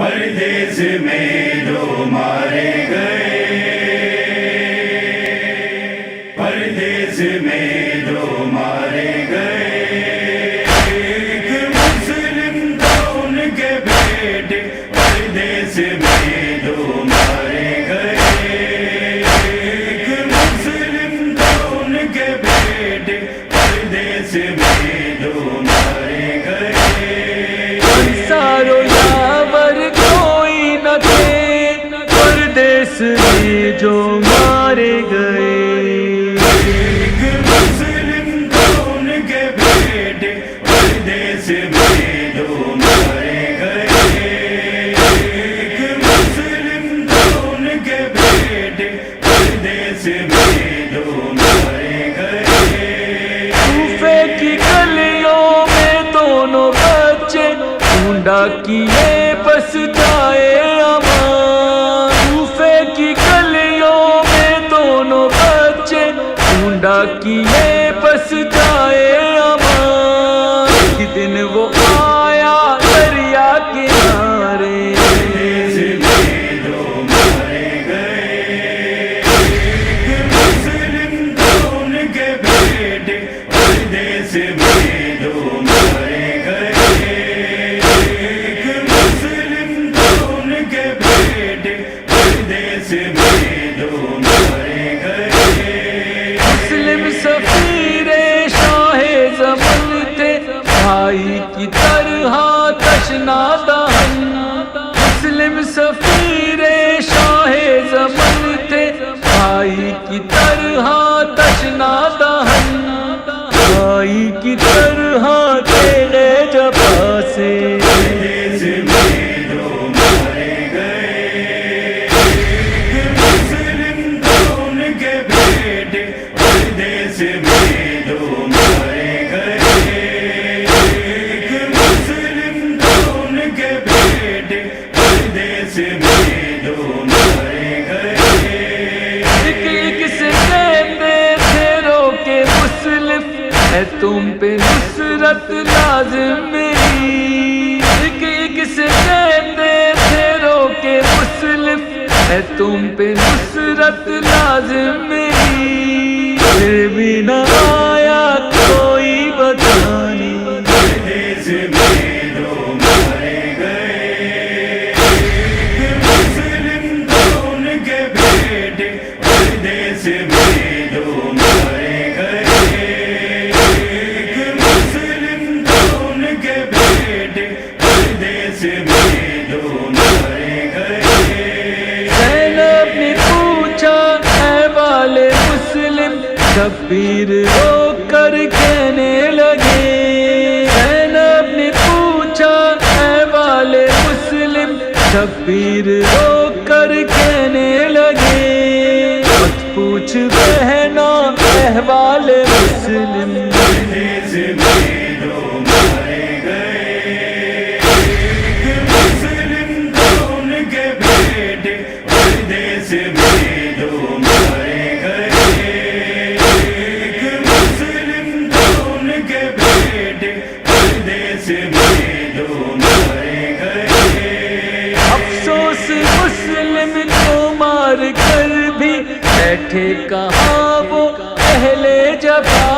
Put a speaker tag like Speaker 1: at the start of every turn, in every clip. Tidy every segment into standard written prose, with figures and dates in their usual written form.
Speaker 1: پردیس میں جو مارے گئے، پردیس میں جو مارے گئے، ایک مسلم تھا ان کے بیٹے، پردیس میں جو مارے گئے، ایک مسلم تھا ان کے بیٹے، پردیس میں جو مارے گئے۔
Speaker 2: انصارو یاور کوئی نہ تھے، پردیس میں جو مارے گئے،
Speaker 1: ایک مسلم تھا ان کے بیٹے، پردیس میں جو مارے گئے، ایک مسلم تھا ان کے بیٹے، پردیس میں جو مارے گئے۔
Speaker 2: کوفے کی گلیوں میں دونوں بچے ڈھونڈا کیے بس جائے امان، کوفے کی گلیوں میں دونوں بچے ڈھونڈا کیے بس جائے امان، ایک دن وہ آیا دریا کنارے،
Speaker 1: پردیس میں جو مارے گئے، ایک مسلم تھا ان کے بیٹے، پردیس میں جو مارے گئے، ایک مسلم تھا ان کے بیٹے، پردیس میں جو مارے گئے۔
Speaker 2: مسلم سفیر شاہ زمن تھے، بھائی کی طرح تشنا دہن، مسلم سفیر شاہ زمن تھے، بھائی کی طرح تشنا دہن، بھائی کی طرح تیرے جفا سے،
Speaker 1: پردیس میں جو مارے گئے، ایک مسلم تھا ان کے بیٹے، پردیس میں جو مارے گئے، ایک مسلم تھا ان کے بیٹے، پردیس میں جو مارے گئے۔
Speaker 2: ایک سے کہتے تھے رو کے مسلم ہے تم پہ نصرت لازم میری، ایک سے کہتے تھے رو کے مسلم ہے تم پہ نصرت لازم میری، پھر بھی نہ آیا کوئی بتانے،
Speaker 1: پردیس میں جو مارے گئے، ایک مسلم تھا ان کے بیٹے، پردیس میں جو مارے گئے، ایک مسلم تھا ان کے بیٹے، پردیس میں جو مارے گئے۔
Speaker 2: زینب نے پوچھا اے والے مسلم، شبیر رو کر کہنے لگے، زینب نے پوچھا اے والے مسلم، شبیر رو کر کہنے لگے، مت پوچھ بہنا احوال مسلم،
Speaker 1: پردیس میں جو مارے گئے، ایک مسلم تھا ان کے بیٹے، پردیس میں جو مارے گئے، ایک مسلم تھا ان کے بیٹے، پردیس میں جو مارے گئے۔
Speaker 2: افسوس مسلم کو مار کر بھی بیٹھے کہاں وہ اہل جفا،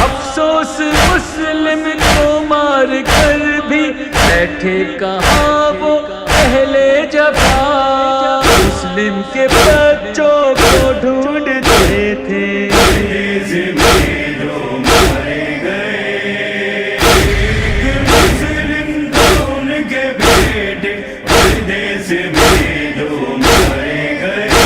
Speaker 2: افسوس مسلم کو مار کر بھی بیٹھے کہاں وہ اہل جفا، مسلم کے بچوں کو ڈھونڈتے تھے،
Speaker 1: پردیس میں جو مارے گئے، ایک مسلم تھا ان کے بیٹے، پردیس میں جو مارے گئے،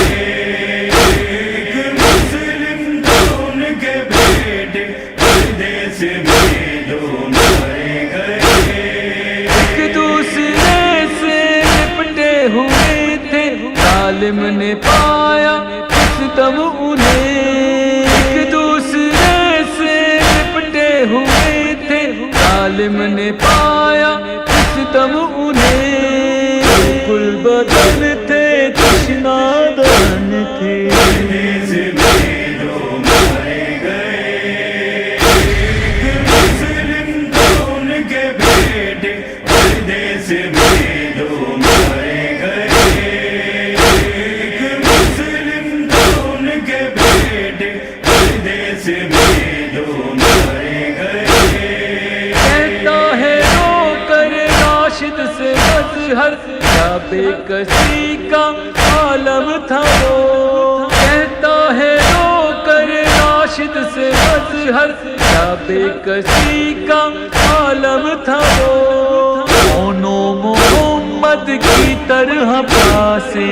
Speaker 1: ایک مسلم تھا ان کے بیٹے، پردیس میں جو مارے گئے۔
Speaker 2: ایک دوسرے سے لپٹے ہوئے تھے، ظالم نے پایا اس دم انہیں، ایک دوسرے سے لپٹے ہوئے تھے، ظالم نے پایا اس دم انہیں، کل بدن تھے تشنا دہن تھے،
Speaker 1: پردیس میں جو مارے گئے، ایک مسلم تھا ان کے بیٹے، پردیس میں جو
Speaker 2: مظہر کیا بے کسی کا عالم تھا وہ کہتا ہے رو کر راشد سے مظہر کیا بے کسی کا عالم تھا وہ دونوں محمد کی طرح پیاسے